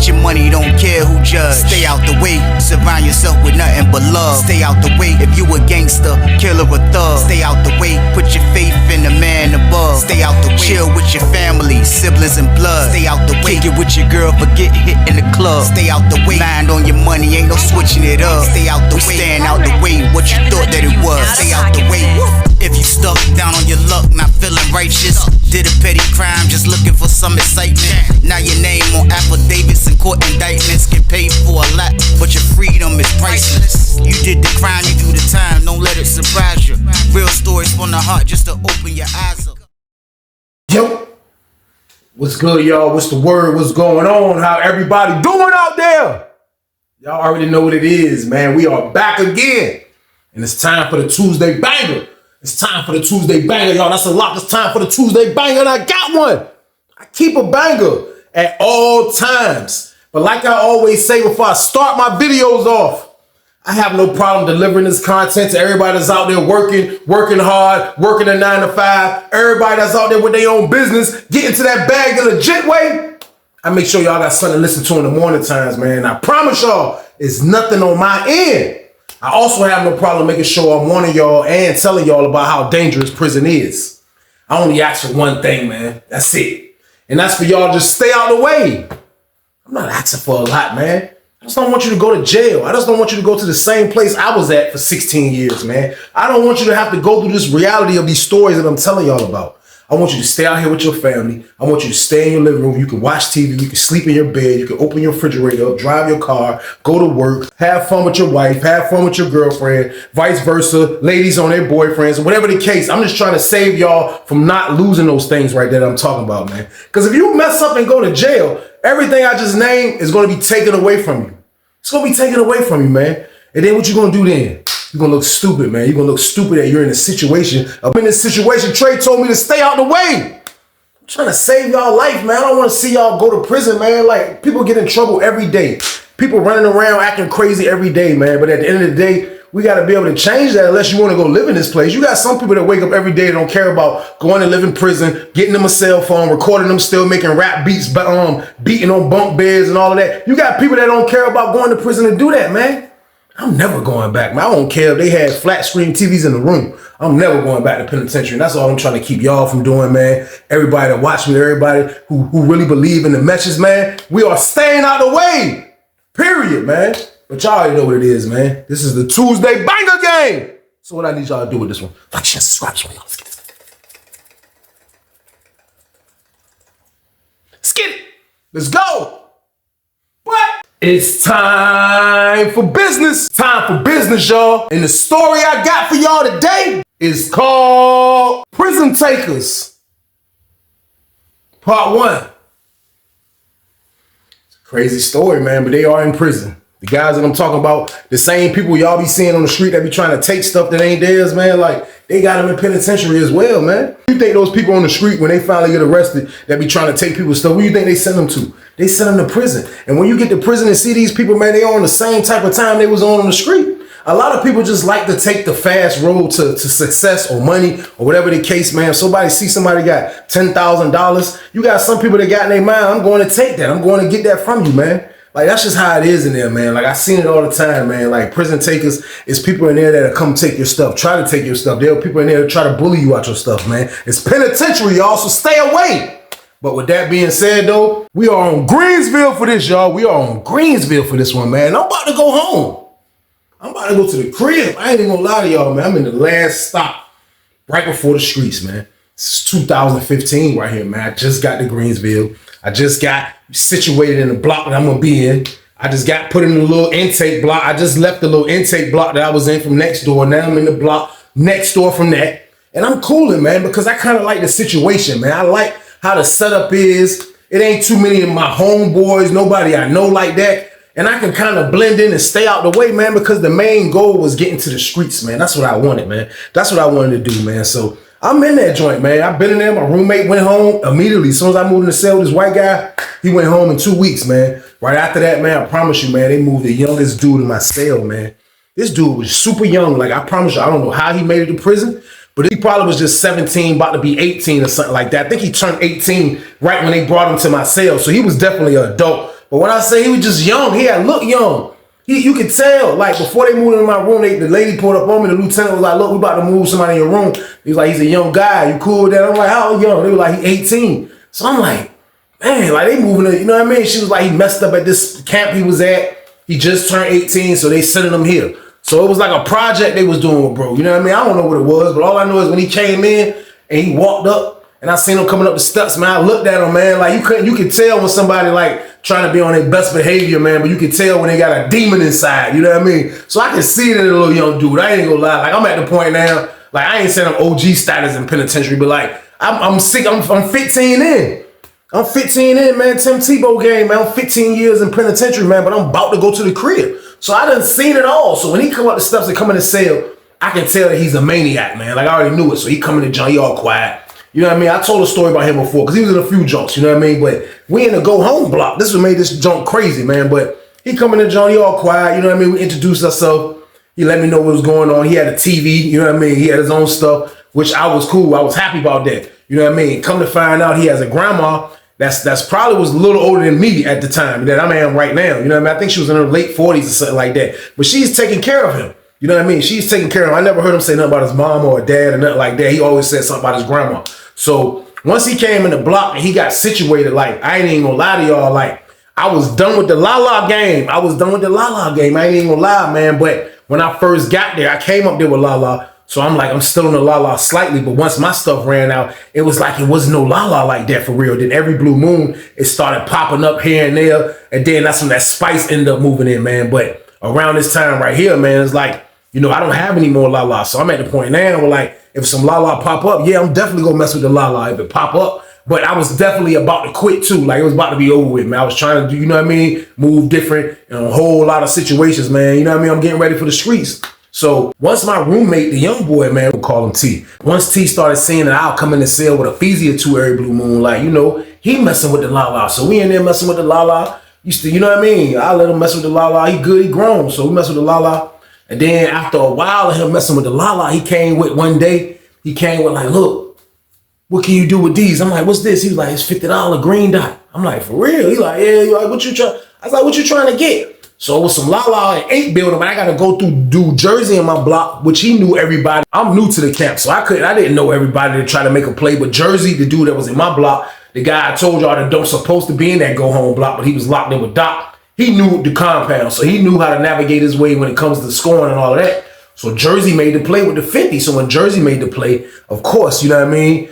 Get your money, don't care who judge. Stay out the way, surround yourself with nothing but love. Stay out the way, if you a gangster, killer or thug. Stay out the way, put your faith in the man above. Stay out the way, chill with your family, siblings and blood. Stay out the way, kick it with your girl, forget hit in the club. Stay out the way, mind on your money, ain't no switching it up. Stay out the way, stand out the way, what you thought that it was. Stay out the way. If you stuck down on your luck, not feeling righteous, did a petty crime, just looking for some excitement. Now your name on affidavits and court indictments, get paid for a lot, but your freedom is priceless. You did the crime, you do the time, don't let it surprise you. Real stories from the heart, just to open your eyes up. Yo, what's good, y'all? What's the word? What's going on? How everybody doing out there? Y'all already know what it is, man. We are back again, and it's time for the Tuesday banger. It's time for the Tuesday banger, y'all. That's a lock. It's time for the Tuesday banger, and I got one. I keep a banger at all times. But like I always say before I start my videos off, I have no problem delivering this content to everybody that's out there working hard, working a 9 to 5. Everybody that's out there with their own business, getting to that bag the legit way. I make sure y'all got something to listen to in the morning times, man. I promise y'all, it's nothing on my end. I also have no problem making sure I'm warning y'all and telling y'all about how dangerous prison is. I only ask for one thing, man. That's it. And that's for y'all to just stay out of the way. I'm not asking for a lot, man. I just don't want you to go to jail. I just don't want you to go to the same place I was at for 16 years, man. I don't want you to have to go through this reality of these stories that I'm telling y'all about. I want you to stay out here with your family. I want you to stay in your living room. You can watch TV. You can sleep in your bed. You can open your refrigerator, drive your car, go to work, have fun with your wife, have fun with your girlfriend, vice versa, ladies on their boyfriends, whatever the case. I'm just trying to save y'all from not losing those things right there that I'm talking about, man. Because if you mess up and go to jail, everything I just named is going to be taken away from you. It's going to be taken away from you, man. And then what you going to do then? You're going to look stupid, man. You're going to look stupid that you're in a situation. I'm in this situation. Trey told me to stay out the way. I'm trying to save y'all life, man. I don't want to see y'all go to prison, man. Like, people get in trouble every day. People running around acting crazy every day, man. But at the end of the day, we got to be able to change that unless you want to go live in this place. You got some people that wake up every day and don't care about going to live in prison, getting them a cell phone, recording them still making rap beats, beating on bunk beds and all of that. You got people that don't care about going to prison to do that, man. I'm never going back, man. I don't care if they had flat screen TVs in the room. I'm never going back to penitentiary. And that's all I'm trying to keep y'all from doing, man. Everybody that watch me, everybody who really believe in the message, man. We are staying out of the way. Period, man. But y'all already know what it is, man. This is the Tuesday banger game. So what I need y'all to do with this one, like, share, subscribe, y'all. Let's get this. Let's get it. Let's go. What? It's time for business. Time for business, y'all. And the story I got for y'all today is called Prison Takers. Part 1. It's a crazy story, man, but they are in prison. The guys that I'm talking about, the same people y'all be seeing on the street that be trying to take stuff that ain't theirs, man, like, they got them in penitentiary as well, man. You think those people on the street, when they finally get arrested, that be trying to take people's stuff, where you think they send them to? They send them to prison. And when you get to prison and see these people, man, they on the same type of time they was on the street. A lot of people just like to take the fast road to success or money or whatever the case, man. If somebody sees somebody got $10,000, you got some people that got in their mind, I'm going to take that. I'm going to get that from you, man. Like, that's just how it is in there, man. Like, I seen it all the time, man. Like, prison takers is people in there that'll come take your stuff, try to take your stuff. There are people in there that try to bully you out your stuff, man. It's penitentiary, y'all, so stay away. But with that being said, though, we are on Greensville for this, y'all. We are on Greensville for this one, man. I'm about to go home. I'm about to go to the crib. I ain't even gonna lie to y'all, man. I'm in the last stop right before the streets, man. It's 2015 right here, man. I just got to Greensville. I just got situated in the block that I'm gonna be in. I just got put in the little intake block. I just left the little intake block that I was in from next door. Now I'm in the block next door from that. And I'm cooling, man, because I kind of like the situation, man. I like how the setup is. It ain't too many of my homeboys, nobody I know like that. And I can kind of blend in and stay out the way, man, because the main goal was getting to the streets, man. That's what I wanted, man. That's what I wanted to do, man. So I'm in that joint, man. I've been in there. My roommate went home immediately. As soon as I moved in the cell with this white guy, he went home in 2 weeks, man. Right after that, man, I promise you, man, they moved the youngest dude in my cell, man. This dude was super young. Like, I promise you, I don't know how he made it to prison, but he probably was just 17, about to be 18 or something like that. I think he turned 18 right when they brought him to my cell. So he was definitely an adult But when I say he was just young, he had look young. You could tell, like, before they moved into my room, the lady pulled up on me. The lieutenant was like, look, we about to move somebody in your room. He was like, he's a young guy. You cool with that? I'm like, how young? They were like, he's 18. So I'm like, man, like, they moving, you know what I mean? She was like, he messed up at this camp he was at. He just turned 18, so they sending him here. So it was like a project they was doing with bro. You know what I mean? I don't know what it was, but all I know is when he came in and he walked up, and I seen him coming up the steps, man. I looked at him, man. Like, you could tell when somebody, like, trying to be on their best behavior, man, but you could tell when they got a demon inside, you know what I mean? So I can see it in a little young dude. I ain't gonna lie. Like, I'm at the point now, like, I ain't saying I'm OG status in penitentiary, but, like, I'm sick. I'm 15 in. I'm 15 in, man. Tim Tebow game, man. I'm 15 years in penitentiary, man, but I'm about to go to the crib. So I done seen it all. So when he come up the steps and come in the cell, I can tell that he's a maniac, man. Like, I already knew it. So he come in the joint, he all quiet. You know what I mean? I told a story about him before because he was in a few junks, you know what I mean? But we in the go home block. This what made this junk crazy, man. But he come in the joint, he all quiet, you know what I mean? We introduced ourselves. He let me know what was going on. He had a TV, you know what I mean? He had his own stuff, which I was cool. I was happy about that. You know what I mean? Come to find out he has a grandma that's probably was a little older than me at the time that I am right now. You know what I mean? I think she was in her late 40s or something like that. But she's taking care of him. You know what I mean? She's taking care of him. I never heard him say nothing about his mom or dad or nothing like that. He always said something about his grandma. So once he came in the block and he got situated, like, I ain't even gonna lie to y'all, like, I was done with the la-la game. I ain't even gonna lie, man. But when I first got there, I came up there with la-la. So I'm like, I'm still on the la-la slightly. But once my stuff ran out, it was like it wasn't no la-la like that for real. Then every blue moon, it started popping up here and there. And then that's when that spice ended up moving in, man. But around this time right here, man, it's like, you know, I don't have any more la-la. So I'm at the point now where, like, if some la-la pop up, yeah, I'm definitely gonna mess with the la-la if it pop up. But I was definitely about to quit too. Like, it was about to be over with, man. I was trying to do, you know what I mean, move different in a whole lot of situations, man. You know what I mean? I'm getting ready for the streets. So once my roommate, the young boy, man, we'll call him T. Once T started seeing that I'll come in the cell with a feezy or two every blue moon, like, you know, he messing with the la-la. So we in there messing with the la-la. You know what I mean? I let him mess with the la-la. He good, he grown. So we mess with the la-la. And then after a while of him messing with the la-la, he came with one day, like, look, what can you do with these? I'm like, what's this? He was like, it's $50 green dot. I'm like, for real? He like, yeah, you like, what you trying? I was like, what you trying to get? So it was some la-la and 8 building, but I got to go through New Jersey in my block, which he knew everybody. I'm new to the camp, so I didn't know everybody to try to make a play, but Jersey, the dude that was in my block, the guy I told y'all that don't supposed to be in that go home block, but he was locked in with Doc. He knew the compound, so he knew how to navigate his way when it comes to scoring and all of that. So Jersey made the play with the 50. So when Jersey made the play, of course, you know what I mean?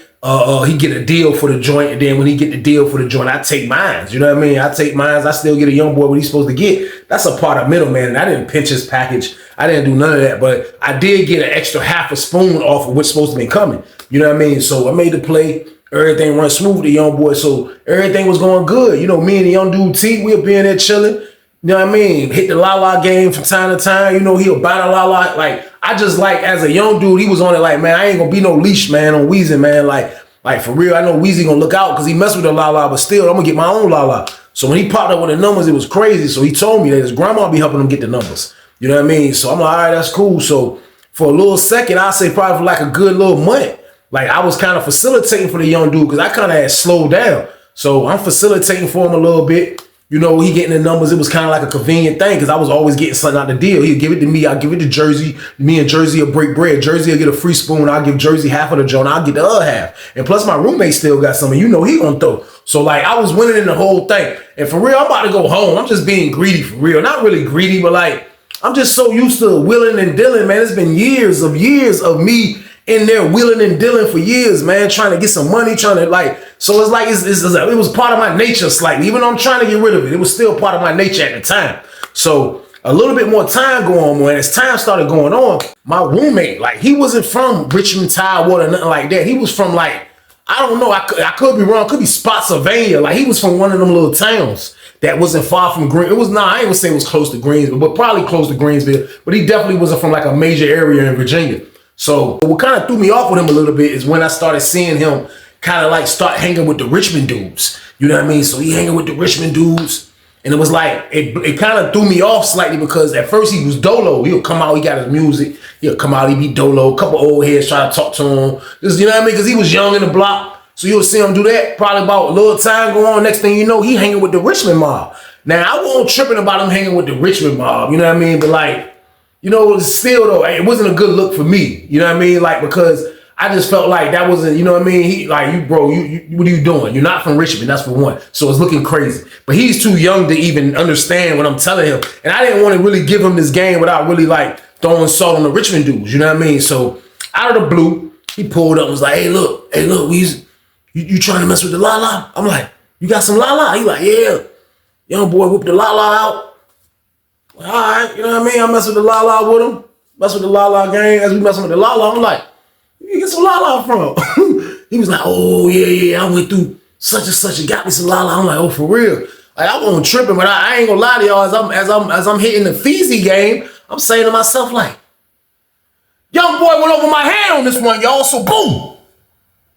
He get a deal for the joint, and then when he get the deal for the joint, I take mines. You know what I mean? I take mines. I still get a young boy what he's supposed to get. That's a part of middleman, and I didn't pinch his package. I didn't do none of that, but I did get an extra half a spoon off of what's supposed to be coming. You know what I mean? So I made the play. Everything run smooth, the young boy. So everything was going good. You know, me and the young dude T, we'll be in there chilling. You know what I mean? Hit the la-la game from time to time. You know, he'll buy the la-la. Like, I just like, as a young dude, he was on it like, man, I ain't gonna be no leash, man, on Weezy, man. Like for real, I know Weezy gonna look out because he messed with the la-la, but still, I'm gonna get my own la-la. So when he popped up with the numbers, it was crazy. So he told me that his grandma be helping him get the numbers. You know what I mean? So I'm like, all right, that's cool. So for a little second, I'd say probably for like a good little month, like I was kind of facilitating for the young dude because I kind of had slowed down. So I'm facilitating for him a little bit. You know, he getting the numbers. It was kind of like a convenient thing because I was always getting something out the deal. He'd give it to me. I'll give it to Jersey. Me and Jersey will break bread. Jersey will get a free spoon. I'll give Jersey half of the joint. I'll get the other half. And plus my roommate still got something. You know he gonna throw. So like I was winning in the whole thing. And for real, I'm about to go home. I'm just being greedy for real. Not really greedy, but like I'm just so used to wheeling and dealing, man. It's been years of me in there wheeling and dealing for years, man, trying to get some money, trying to like, so it's like, it was part of my nature slightly, even though I'm trying to get rid of it, it was still part of my nature at the time. So a little bit more time going on, as time started going on, my roommate, like he wasn't from Richmond, Tidewater, nothing like that. He was from like, I don't know, I could be wrong, could be Spotsylvania. Like he was from one of them little towns that wasn't far from Green. It was not, I ain't gonna say it was close to Greensville, but probably close to Greensville, but he definitely wasn't from like a major area in Virginia. So what kind of threw me off with him a little bit is when I started seeing him kind of like start hanging with the Richmond dudes. You know what I mean? So he hanging with the Richmond dudes. And it was like, it kind of threw me off slightly because at first he was dolo. He'll come out, he got his music. He'll come out, he'd be dolo. A couple old heads try to talk to him. Just, you know what I mean? Because he was young in the block. So you'll see him do that. Probably about a little time go on. Next thing you know, he hanging with the Richmond mob. Now, I wasn't tripping about him hanging with the Richmond mob, you know what I mean? But like, you know, still though, it wasn't a good look for me, you know what I mean? Like, because I just felt like that wasn't, you know what I mean? He like, you bro, you what are you doing? You're not from Richmond, that's for one. So it's looking crazy. But he's too young to even understand what I'm telling him. And I didn't want to really give him this game without really like throwing salt on the Richmond dudes, you know what I mean? So out of the blue, he pulled up and was like, hey, look, Weezy, you trying to mess with the Lala? I'm like, you got some Lala? He like, yeah. Young boy whipped the Lala out. All right, you know what I mean? I mess with the Lala with him. Mess with the Lala gang. As we messing with the Lala, I'm like, where you get some Lala from? He was like, oh, yeah, I went through such and such and got me some Lala. I'm like, oh, for real? Like, I wasn't tripping, but I ain't gonna lie to y'all. As I'm hitting the Feezy game, I'm saying to myself, like, young boy went over my head on this one, y'all, so boom.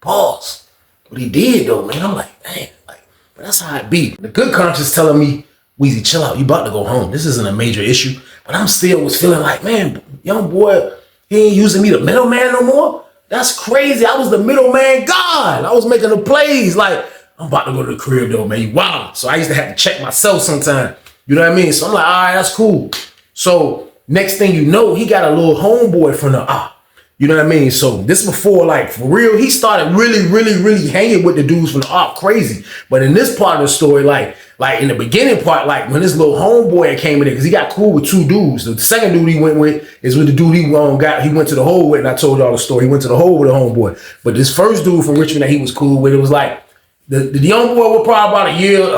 Pause. What he did, though, man, I'm like, man, like, but that's how it be. The good conscience telling me, Weezy, chill out. You about to go home. This isn't a major issue. But I'm still was feeling like, man, young boy, he ain't using me the middleman no more. That's crazy. I was the middleman god. I was making the plays. Like, I'm about to go to the crib though, man. You wild. So I used to have to check myself sometime. You know what I mean? So I'm like, all right, that's cool. So next thing you know, he got a little homeboy from the you know what I mean? So this before, like, for real, he started really hanging with the dudes from the crazy. But in this part of the story, like in the beginning part, like when this little homeboy came in there, because he got cool with two dudes. The second dude he went with is with the dude he went to the hole with, and I told y'all the story. He went to the hole with a homeboy. But this first dude from Richmond that he was cool with, it was like the young boy was probably about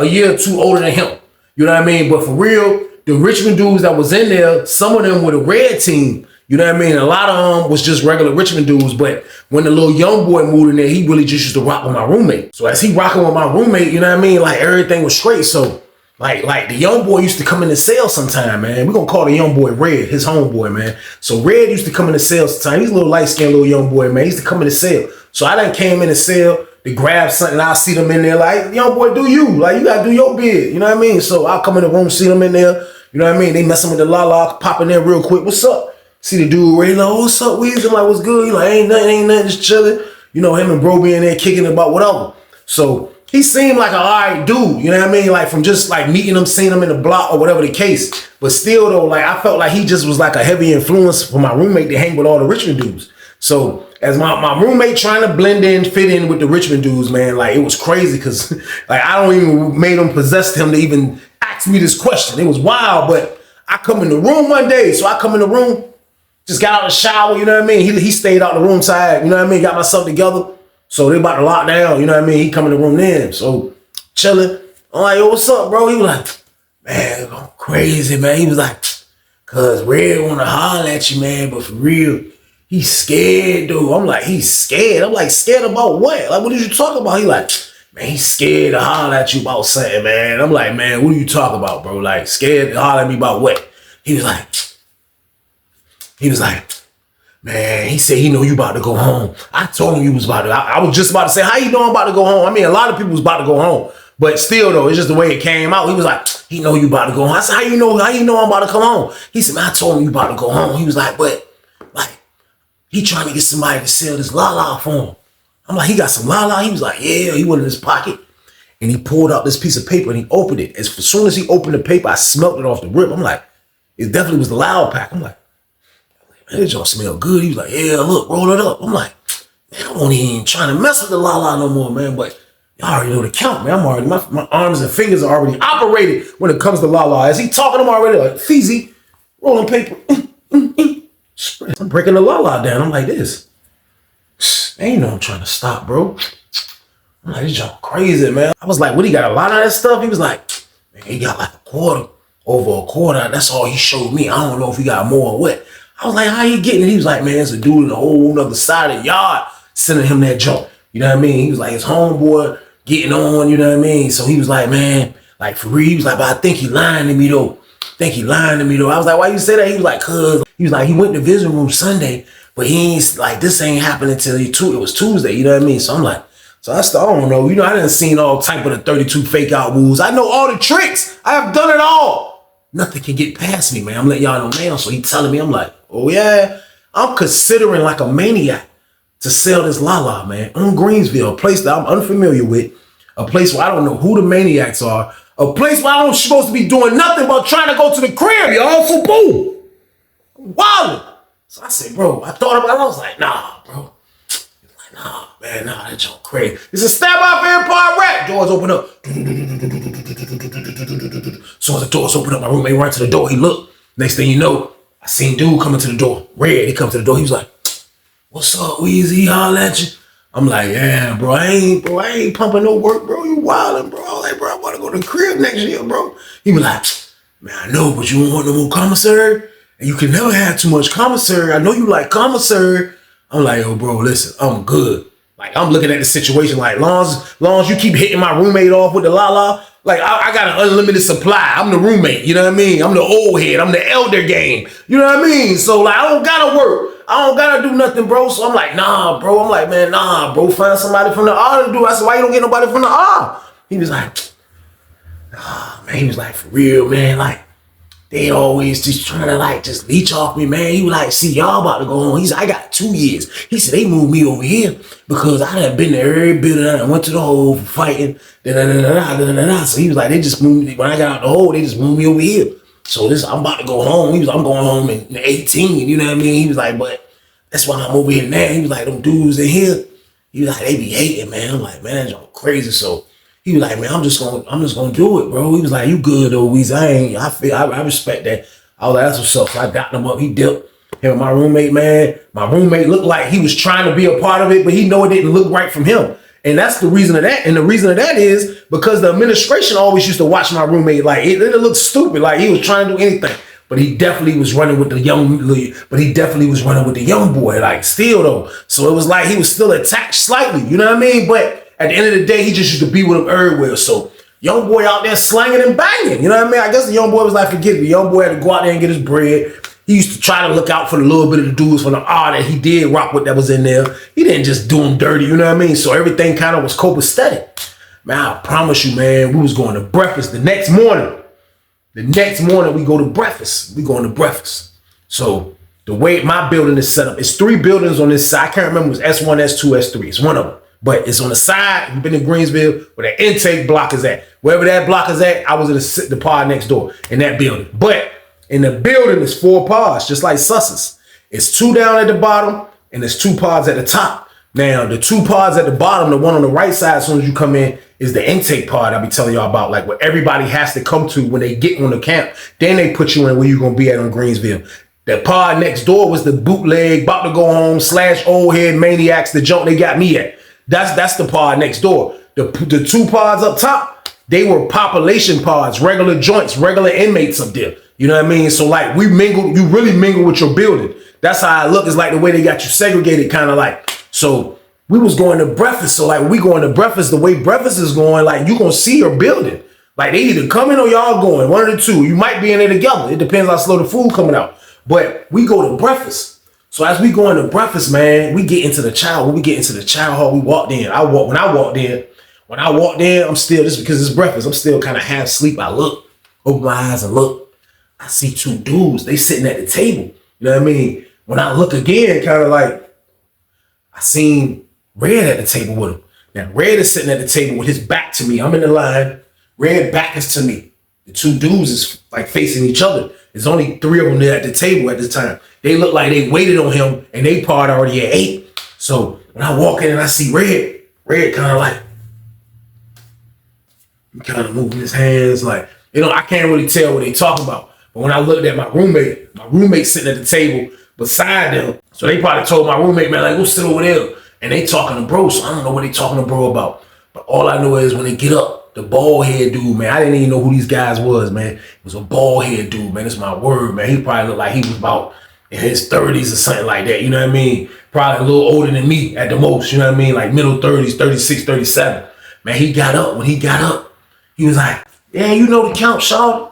a year or two older than him. You know what I mean? But for real, the Richmond dudes that was in there, some of them were the red team. You know what I mean? A lot of them was just regular Richmond dudes, but when the little young boy moved in there, he really just used to rock with my roommate. So as he rocking with my roommate, you know what I mean? Like everything was straight. So like the young boy used to come in the cell sometime, man. We're gonna call the young boy Red, his homeboy, man. So Red used to come in the cell sometime. He's a little light-skinned little young boy, man. He used to come in the cell. So I done came in the cell to grab something. I see them in there like, young boy, do you. Like, you gotta do your bid. You know what I mean? So I'll come in the room, see them in there. You know what I mean? They messing with the Lala, pop in there real quick. What's up? See the dude Ray, like, what's up, Weezy? I'm like, what's good? He like, ain't nothing, just chilling. You know, him and bro be in there kicking about whatever. So he seemed like an all right dude, you know what I mean? Like from just like meeting him, seeing him in the block or whatever the case. But still though, like I felt like he just was like a heavy influence for my roommate to hang with all the Richmond dudes. So as my roommate trying to blend in, fit in with the Richmond dudes, man, like it was crazy because like I don't even made him possess him to even ask me this question. It was wild, but I come in the room one day. So I come in the room, just got out of the shower, you know what I mean? He stayed out the room side, you know what I mean? Got myself together. So they about to lock down, you know what I mean? He come in the room then. So chilling. I'm like, yo, what's up, bro? He was like, man, I'm crazy, man. He was like, cuz Red wanna holler at you, man, but for real, he's scared, dude. I'm like, he's scared. I'm like, scared about what? Like, what did you talk about? He like, man, he's scared to holler at you about something, man. I'm like, man, what are you talking about, bro? Like, scared to holler at me about what? He was like, man, he said he know you about to go home. I told him you was about to. I was just about to say, how you know I'm about to go home? I mean, a lot of people was about to go home. But still, though, it's just the way it came out. He was like, he know you about to go home. I said, how you know I'm about to come home? He said, man, I told him you about to go home. He was like, but, like, he trying to get somebody to sell this Lala for him. I'm like, he got some Lala? He was like, yeah. He went in his pocket. And he pulled out this piece of paper and he opened it. As soon as he opened the paper, I smelled it off the rip. I'm like, it definitely was the Loud Pack. I'm like, man, this joint smell good. He was like, yeah, look, roll it up. I'm like, man, I won't even trying to mess with the Lala no more, man. But y'all already know the count, man. I'm already, my arms and fingers are already operated when it comes to Lala. As he talking, I'm already like, Feezy, rolling paper. I'm breaking the Lala down. I'm like this. Ain't no I'm trying to stop, bro. I'm like, this joint crazy, man. I was like, what, he got a lot of that stuff? He was like, man, he got like a quarter, over a quarter. That's all he showed me. I don't know if he got more or what. I was like, how you getting it? He was like, man, it's a dude in the whole other side of the yard sending him that junk. You know what I mean? He was like, his homeboy getting on, you know what I mean? So he was like, man, like for real, he was like, but I think he lying to me though. I was like, why you say that? He was like, cuz. He was like, he went to visiting room Sunday, but he ain't like, this ain't happening until it was Tuesday, you know what I mean? So I'm like, I don't know. You know, I done seen all type of the 32 fake out moves. I know all the tricks. I have done it all. Nothing can get past me, man. I'm letting y'all know now. So he telling me, I'm like, oh yeah, I'm considering like a maniac to sell this Lala, man, on Greensville, a place that I'm unfamiliar with, a place where I don't know who the maniacs are. A place where I'm supposed to be doing nothing but trying to go to the crib, y'all, for boo. I'm wildin'. So I said, bro, I thought about it. I was like, nah, bro. Nah, man, nah, that joke crazy. It's a Stab Off Empire rap. Doors open up. So as the doors open up, my roommate ran to the door. He looked. Next thing you know, I seen dude coming to the door. Red, he come to the door. He was like, what's up, Weezy? He holler at you. I'm like, yeah, bro, I ain't pumping no work, bro. You wildin', bro. I was like, bro, I want to go to the crib next year, bro. He was like, man, I know, but you don't want no more commissary? And you can never have too much commissary. I know you like commissary. I'm like, yo, bro, listen, I'm good. Like, I'm looking at the situation like, long as you keep hitting my roommate off with the la-la, like, I got an unlimited supply. I'm the roommate, you know what I mean? I'm the old head. I'm the elder game. You know what I mean? So, like, I don't gotta work. I don't gotta do nothing, bro. So I'm like, nah, bro. I'm like, man, nah, bro. Find somebody from the R to do. I said, why you don't get nobody from the R? He was like, nah, man. He was like, for real, man. Like, they always just trying to, like, just leech off me, man. He was like, see, y'all about to go on. He said, I got 2 years. He said, they moved me over here because I done been to every building. I went to the hole for fighting. So he was like, they just moved me. When I got out the hole, they just moved me over here. So I'm about to go home. He was like, I'm going home in 18, you know what I mean? He was like, but that's why I'm over here now. He was like, them dudes in here, he was like, they be hating, man. I'm like, man, that's crazy. So he was like, man, I'm just gonna do it, bro. He was like, you good though, Weezy. I respect that. I was like, that's what's up. So I got him up. He dipped. Him and my roommate, man. My roommate looked like he was trying to be a part of it, but he know it didn't look right from him. And that's the reason of that. And the reason of that is because the administration always used to watch my roommate like it looked stupid, like he was trying to do anything. But he definitely was running with the young boy, like still though. So it was like he was still attached slightly, you know what I mean? But at the end of the day, he just used to be with him everywhere. So young boy out there slanging and banging, you know what I mean? I guess the young boy was like, forget it. The young boy had to go out there and get his bread. He used to try to look out for the little bit of the dudes from the R that he did rock with that was in there. He didn't just do them dirty, you know what I mean? So everything kind of was copacetic. Man, I promise you, man, we was going to breakfast the next morning. The next morning, we go to breakfast. We going to breakfast. So the way my building is set up, it's 3 buildings on this side. I can't remember, it was S1, S2, S3. It's one of them. But it's on the side. You've been in Greensville where the intake block is at. Wherever that block is at, I was in the pod next door in that building. But in the building, it's 4 pods, just like Sussex. It's 2 down at the bottom, and there's 2 pods at the top. Now, the 2 pods at the bottom, the one on the right side, as soon as you come in, is the intake pod I be telling y'all about, like what everybody has to come to when they get on the camp. Then they put you in where you're going to be at on Greensville. The pod next door was the bootleg, about to go home, / old head maniacs, the junk they got me at. That's the pod next door. The 2 pods up top, they were population pods, regular joints, regular inmates up there. You know what I mean? So like you really mingle with your building. That's how I look. It's like the way they got you segregated, kind of like. So we was going to breakfast. So like we going to breakfast, the way breakfast is going, like you gonna see your building. Like they either coming or y'all going, one of the two. You might be in there together. It depends how slow the food coming out. But we go to breakfast. So as we go into breakfast, man, we get into the child. When we get into the child hall, we walked in. When I walked in, I'm still, just because it's breakfast, I'm still kind of half asleep. I look, open my eyes and look. I see 2 dudes. They sitting at the table. You know what I mean? When I look again, kind of like, I seen Red at the table with him. Now, Red is sitting at the table with his back to me. I'm in the line. Red back is to me. The 2 dudes is like facing each other. There's only 3 of them there at the table at this time. They look like they waited on him and they part already at 8. So when I walk in and I see Red kind of like, he kind of moving his hands like, you know, I can't really tell what they talking about. But when I looked at my roommate sitting at the table beside them. So they probably told my roommate, man, like, go sit over there. And they talking to bro, so I don't know what they talking to bro about. But all I know is when they get up, the bald head dude, man, I didn't even know who these guys was, man. It was a bald head dude, man. It's my word, man. He probably looked like he was about in his 30s or something like that, you know what I mean? Probably a little older than me at the most, you know what I mean? Like middle 30s, 36, 37. Man, he got up. When he got up, he was like, yeah, you know the count, Shawty.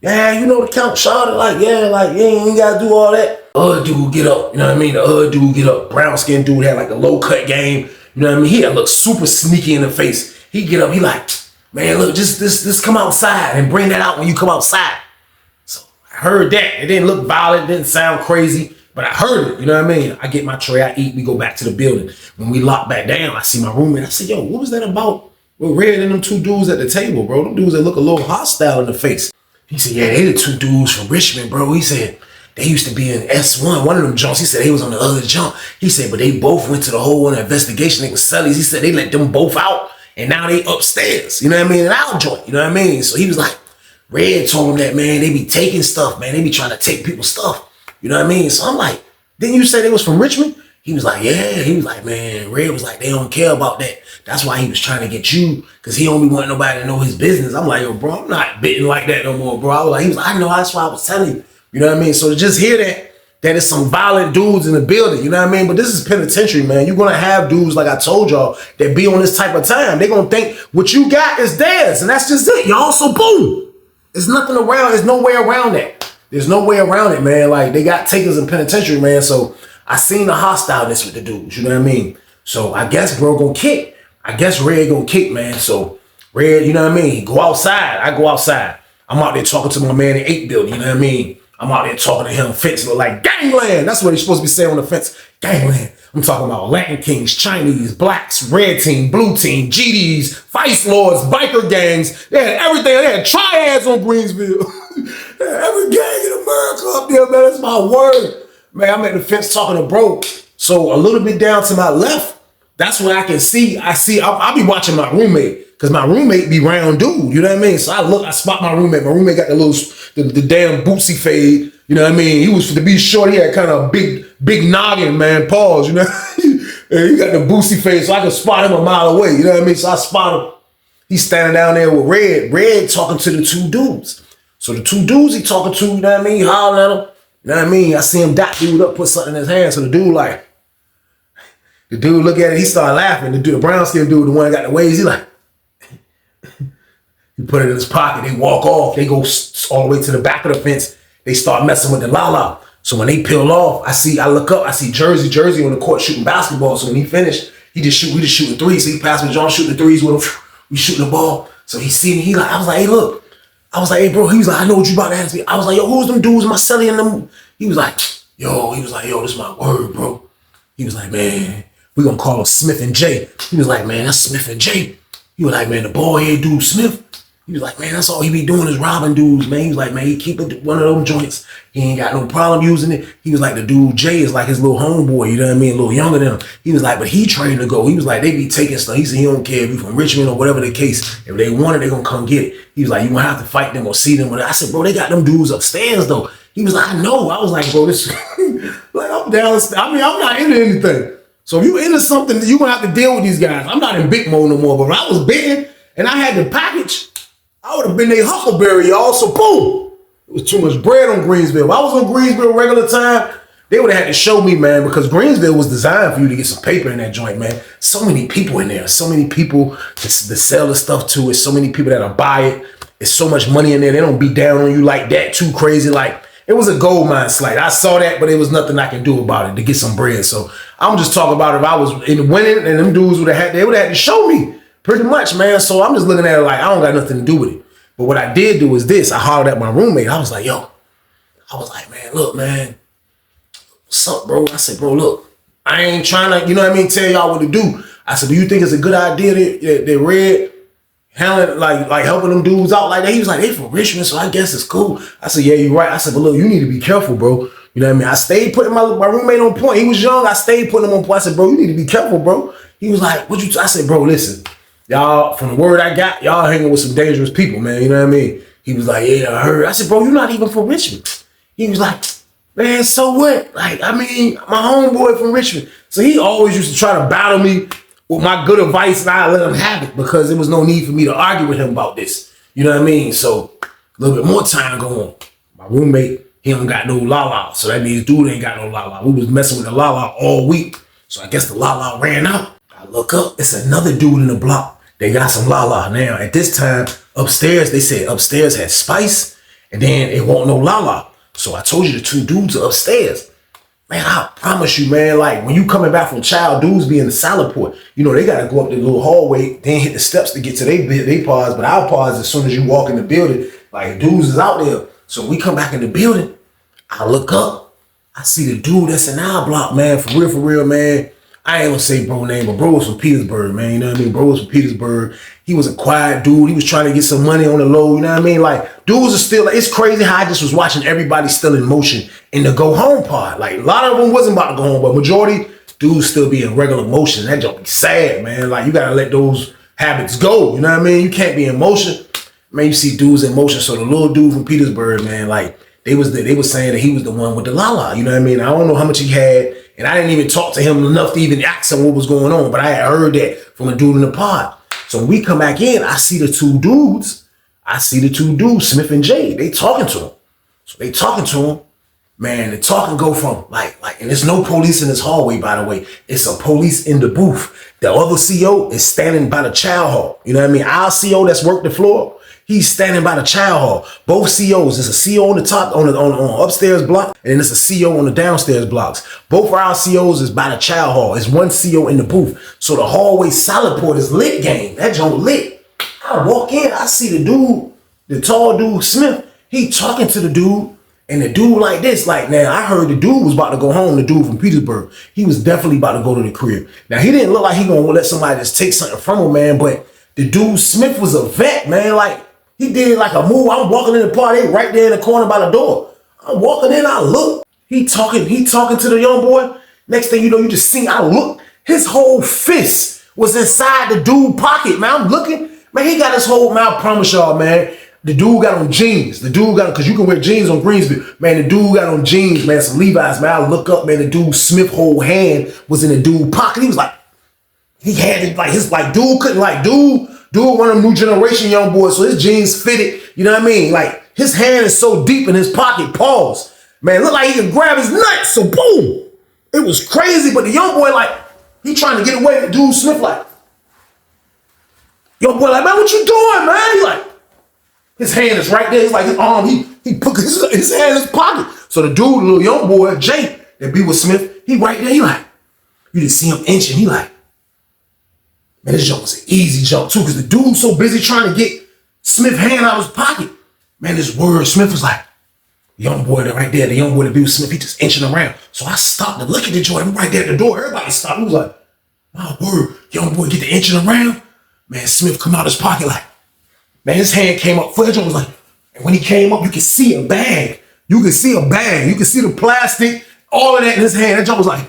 Yeah, you know the count, Shawty. Like, yeah, you ain't got to do all that. Dude get up, you know what I mean? The dude get up. Brown skinned dude had like a low cut game. You know what I mean? He had looked super sneaky in the face. He get up, he like, man, look, just come outside and bring that out when you come outside. So I heard that. It didn't look violent, didn't sound crazy, but I heard it, you know what I mean? I get my tray, I eat, we go back to the building. When we lock back down, I see my roommate. I said, yo, what was that about? with Red and them two dudes at the table, bro. Them dudes that look a little hostile in the face. He said, yeah, they the two dudes from Richmond, bro. He said, they used to be in S1, one of them jumps. He said they was on the other jump. He said, but they both went to the whole investigation. They was Sully's. He said they let them both out, and now they upstairs. You know what I mean? In our joint. You know what I mean? So he was like, Red told him that, man, they be taking stuff, man. They be trying to take people's stuff. You know what I mean? So I'm like, didn't you say they was from Richmond? He was like, yeah. He was like, man, Red was like, they don't care about that. That's why he was trying to get you, because he don't be wanting nobody to know his business. I'm like, yo, bro, I'm not bitten like that no more, bro. He was like, I know, that's why I was telling you. You know what I mean? So to just hear that it's some violent dudes in the building, you know what I mean? But this is penitentiary, man. You're going to have dudes, like I told y'all, that be on this type of time. They're going to think what you got is theirs, and that's just it, y'all. So boom. There's nothing around. There's no way around that. There's no way around it, man. Like, they got takers in penitentiary, man. So I seen the hostileness with the dudes, you know what I mean? So I guess bro gonna kick. I guess Red gonna kick, man. So Red, you know what I mean? Go outside. I go outside. I'm out there talking to my man in 8 building, you know what I mean? I'm out there talking to him. Fence look like gangland. That's what he's supposed to be saying on the fence. Gangland. I'm talking about Latin Kings, Chinese, blacks, red team, blue team, GDs, vice lords, biker gangs. They had everything. They had triads on Greensville. They had every gang in America up there, man. That's my word. Man, I'm at the fence talking to bro. So a little bit down to my left, that's where I can see. I'll be watching my roommate, because my roommate be round dude, you know what I mean? So I spot my roommate. My roommate got the damn bootsy fade, you know what I mean? He was, to be short, he had kind of a big noggin, man, pause, you know? And he got the bootsy fade, so I can spot him a mile away, you know what I mean? So I spot him. He's standing down there with Red talking to the two dudes. So the two dudes he talking to, you know what I mean? He hollering at him. You know what I mean? I see him dot dude up, put something in his hand. So the dude look at it, he started laughing. The brown skin dude, the one that got the waves, he like, he put it in his pocket. They walk off. They go all the way to the back of the fence. They start messing with the la-la. So when they peel off, I look up, I see Jersey on the court shooting basketball. So when he finished, we just shooting threes. So he passed me John shooting the threes with him. We shooting the ball. So he see me, I was like, hey, look. I was like, hey, bro. He was like, I know what you about to ask me. I was like, yo, who's them dudes, Marcelli and them? He was like, yo, this is my word, bro. He was like, man, we gonna call him Smith and J. He was like, man, that's Smith and J. He was like, man, the bald head dude Smith. He was like, man, that's all he be doing is robbing dudes, man. He was like, man, he keep one of them joints. He ain't got no problem using it. He was like, the dude Jay is like his little homeboy, you know what I mean? A little younger than him. He was like, but he trained to go. He was like, they be taking stuff. He said he don't care if you from Richmond or whatever the case. If they want it, they gonna come get it. He was like, you gonna have to fight them or see them. I said, bro, they got them dudes upstairs though. He was like, I know. I was like, bro, this like I'm down. I mean, I'm not into anything. So if you into something, you gonna have to deal with these guys. I'm not in big mode no more. But when I was big and I had the package, I would have been their Huckleberry, y'all. So boom, it was too much bread on Greensville. If I was on Greensville regular time, they would have had to show me, man, because Greensville was designed for you to get some paper in that joint, man. So many people in there, so many people to sell the stuff to. It's so many people that'll buy it. It's so much money in there. They don't be down on you like that, too crazy. Like, it was a gold mine slight. I saw that, but there was nothing I can do about it to get some bread. So I'm just talking about if I was in winning and them dudes would have had to show me. Pretty much, man. So I'm just looking at it like I don't got nothing to do with it. But what I did do is this. I hollered at my roommate. I was like, yo. I was like, man, look, man. What's up, bro? I said, bro, look. I ain't trying to, you know what I mean, tell y'all what to do. I said, do you think it's a good idea that Red handling, like helping them dudes out like that? He was like, they from Richmond, so I guess it's cool. I said, yeah, you're right. I said, but look, you need to be careful, bro. You know what I mean? I stayed putting my roommate on point. He was young. I stayed putting him on point. I said, bro, you need to be careful, bro. He was like, I said, bro, listen. Y'all, from the word I got, y'all hanging with some dangerous people, man. You know what I mean? He was like, yeah, I heard. I said, bro, you're not even from Richmond. He was like, man, so what? Like, I mean, my homeboy from Richmond. So he always used to try to battle me with my good advice, and I let him have it because there was no need for me to argue with him about this. You know what I mean? So a little bit more time go on. My roommate, he don't got no la-la. So that means dude ain't got no la-la. We was messing with the la-la all week. So I guess the la-la ran out. I look up, it's another dude in the block. They got some la-la. Now, at this time, upstairs, they said upstairs had spice, and then it won't no la-la. So I told you the two dudes are upstairs. Man, I promise you, man, like when you coming back from child, dudes be in the salad port. You know, they got to go up the little hallway, then hit the steps to get to their pods. But our pods, as soon as you walk in the building, like dudes is out there. So we come back in the building, I look up, I see the dude that's in our block, man, for real, man. I ain't gonna say bro name, but bro was from Petersburg, man. You know what I mean? Bro was from Petersburg. He was a quiet dude. He was trying to get some money on the low. You know what I mean? Like, dudes are still, it's crazy how I just was watching everybody still in motion in the go home part. Like, a lot of them wasn't about to go home, but majority, dudes still be in regular motion. That junk be sad, man. Like, you got to let those habits go. You know what I mean? You can't be in motion. Man, you see dudes in motion. So the little dude from Petersburg, man, like, they was saying that he was the one with the lala. You know what I mean? I don't know how much he had. And I didn't even talk to him enough to even ask him what was going on. But I had heard that from a dude in the pod. So when we come back in, I see the two dudes, Smith and Jay. They talking to him. So they talking to him. Man, the talking go from like, and there's no police in this hallway, by the way. It's a police in the booth. The other CO is standing by the chow hall. You know what I mean? Our CO that's worked the floor, he's standing by the chow hall. Both COs, there's a CO on the top, on upstairs block, and then there's a CO on the downstairs blocks. Both of our COs is by the chow hall. There's one CO in the booth. So the hallway solid port is lit game. That joint lit. I walk in, I see the dude, the tall dude, Smith, he talking to the dude, and the dude like this, like, now I heard the dude was about to go home, the dude from Petersburg. He was definitely about to go to the crib. Now, he didn't look like he gonna let somebody just take something from him, man, but the dude, Smith, was a vet, man. Like, he did like a move. I'm walking in the party right there in the corner by the door. I'm walking in, I look. He talking to the young boy. Next thing you know, you just see, I look. His whole fist was inside the dude pocket, man. I'm looking. Man, he got his whole mouth, promise y'all, man. The dude got on jeans. The dude got, because you can wear jeans on Greensville. Man, the dude got on jeans, man, some Levi's, man. I look up, man, the dude, Smith, whole hand was in the dude pocket. He was like, he had it, like, his, like, dude couldn't, like, dude, one of them new generation young boys, so his jeans fitted, you know what I mean? Like, his hand is so deep in his pocket, pause. Man, look like he could grab his nuts, so boom. It was crazy, but the young boy, like, he trying to get away with dude Smith, like, young boy, like, man, what you doing, man? He like, his hand is right there. It's like his arm, he put his hand in his pocket. So the dude, little young boy, Jay, that be with Smith, he right there, he like, you just see him inching, he like, man, this jump was an easy jump too, because the dude so busy trying to get Smith's hand out of his pocket. Man, this word, Smith was like, young boy that right there, the young boy that be with Smith, he just inching around. So I stopped to look at the joint. I'm right there at the door. Everybody stopped. He was like, my word, young boy get the inching around. Man, Smith come out his pocket like, man, his hand came up. Fudge was like, and when he came up, you could see a bag. You could see a bag. You could see the plastic, all of that in his hand. That jump was like,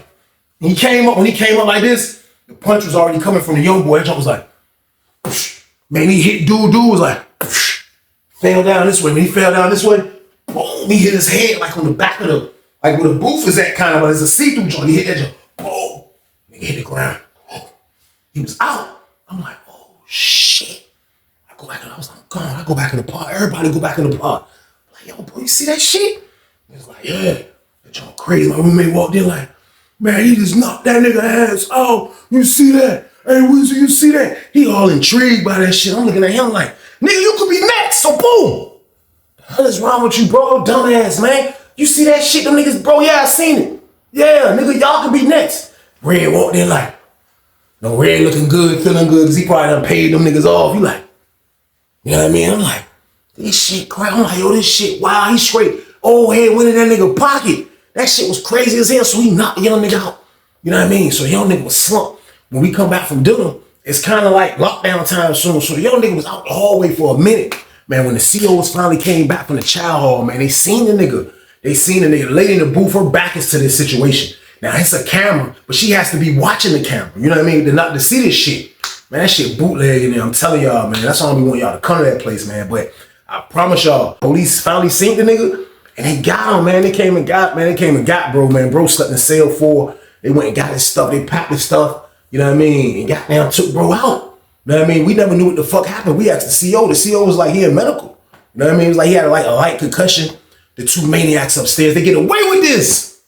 when he came up like this, the punch was already coming from the young boy. That jump was like, man, he hit dude was like, fell down this way. When he fell down this way, boom, he hit his head like on the back of the, like where the booth is at kind of, but it's a see-through joint. He hit that jump, boom, he hit the ground. He was out. I'm like, oh shit. Go back and I was like, gone. I go back in the pod. Everybody go back in the pod. Like, yo, bro, you see that shit? He was like, yeah. That junk crazy. My roommate walked in like, man, he just knocked that nigga ass out. You see that? Hey, Weezy, you see that? He all intrigued by that shit. I'm looking at him like, nigga, you could be next. So boom. The hell is wrong with you, bro? Dumbass, man. You see that shit? Them niggas, bro, yeah, I seen it. Yeah, nigga, y'all could be next. Red walked in like, no, Red looking good, feeling good, because he probably done paid them niggas off. He like, you know what I mean? I'm like, this shit crap. I'm like, yo, this shit, wow, he straight. Oh, head went in that nigga pocket. That shit was crazy as hell, so he knocked the young nigga out. You know what I mean? So the young nigga was slumped. When we come back from dinner, it's kind of like lockdown time soon. So the young nigga was out the hallway for a minute. Man, when the COs finally came back from the chow hall, man, they seen the nigga. The lady in the booth, her back is to this situation. Now, it's a camera, but she has to be watching the camera. You know what I mean? To see this shit. Man, that shit bootleg in there. I'm telling y'all, man. That's why I don't want y'all to come to that place, man. But I promise y'all, police finally seen the nigga, and they got him, man. They came and got bro, man. Bro slept in cell 4. They went and got his stuff. They packed his stuff. You know what I mean? And got down, took bro out. You know what I mean? We never knew what the fuck happened. We asked the CO. The CO was like, he in medical. You know what I mean? It was like he had like a light concussion. The two maniacs upstairs, they get away with this.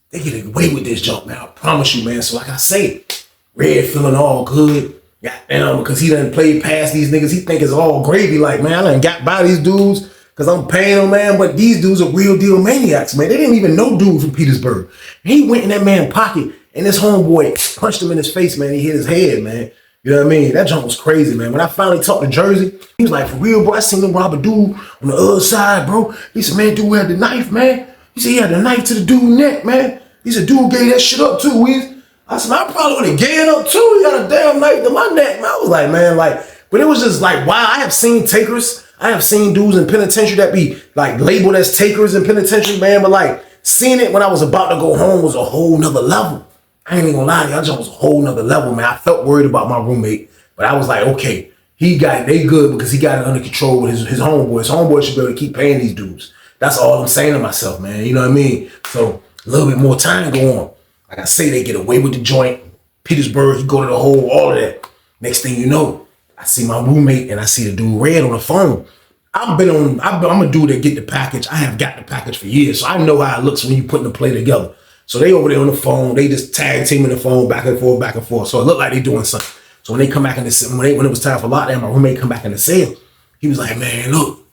They get away with this junk, man. I promise you, man. So like I say, Red feeling all good. Goddamn, because he done played past these niggas. He think it's all gravy. Like, man, I done got by these dudes because I'm paying them, man. But these dudes are real deal maniacs, man. They didn't even know dude from Petersburg. He went in that man's pocket and this homeboy punched him in his face, man. He hit his head, man. You know what I mean? That junk was crazy, man. When I finally talked to Jersey, he was like, for real, bro, I seen him rob a dude on the other side, bro. He said, man, dude had the knife, man. He said he had the knife to the dude's neck, man. He said, dude gave that shit up too, Weez. I said, I probably would have gave it up too. He got a damn knife to my neck, man. I was like, man, like, But it was just like, wow, I have seen takers. I have seen dudes in penitentiary that be like labeled as takers in penitentiary, man. But like seeing it when I was about to go home was a whole nother level. I ain't even gonna lie to y'all, just was a whole nother level, man. I felt worried about my roommate, but I was like, okay, they good because he got it under control with his homeboy. His homeboy should be able to keep paying these dudes. That's all I'm saying to myself, man. You know what I mean? So a little bit more time go on. Like I say, they get away with the joint. Petersburg, he go to the hole, all of that. Next thing you know, I see my roommate and I see the dude Red on the phone. I'm a dude that get the package. I have got the package for years, so I know how it looks when you putting the play together. So they over there on the phone, they just tag teaming the phone back and forth, back and forth. So it looked like they doing something. So when they come back in the when it was time for lockdown, my roommate come back in the cell. He was like, man, look.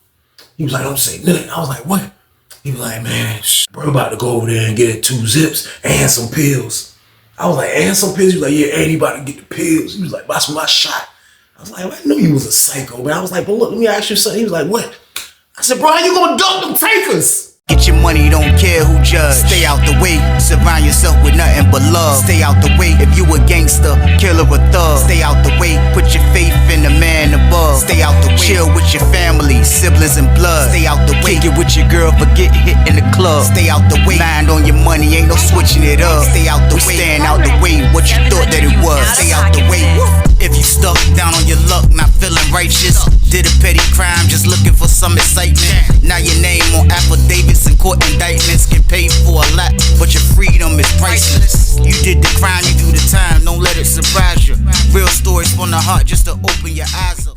He was like, don't say nothing. I was like, what? He was like, man, bro, about to go over there and get 2 zips and some pills. I was like, and some pills? He was like, yeah, and he about to get the pills. He was like, that's my shot. I was like, I knew you was a psycho, man. I was like, but look, let me ask you something. He was like, what? I said, bro, how you gonna dump them takers? Get your money, don't care who judge. Stay out the way, surround yourself with nothing but love. Stay out the way if you a gangster, killer or thug. Stay out the way, put your faith in the man above. Stay out the way, chill with your family, siblings and blood. Stay out the way, kick it with your girl, forget hit in the club. Stay out the way, mind on your money, ain't no switching it up. Stay out the way, stand out the way, what you thought that it was. Stay out the way. If you stuck down on your luck, not feeling righteous, did a petty crime, just looking for some excitement. Now your name on affidavits and court indictments can pay for a lot, but your freedom is priceless. You did the crime, you do the time, don't let it surprise you. Real stories from the heart just to open your eyes up.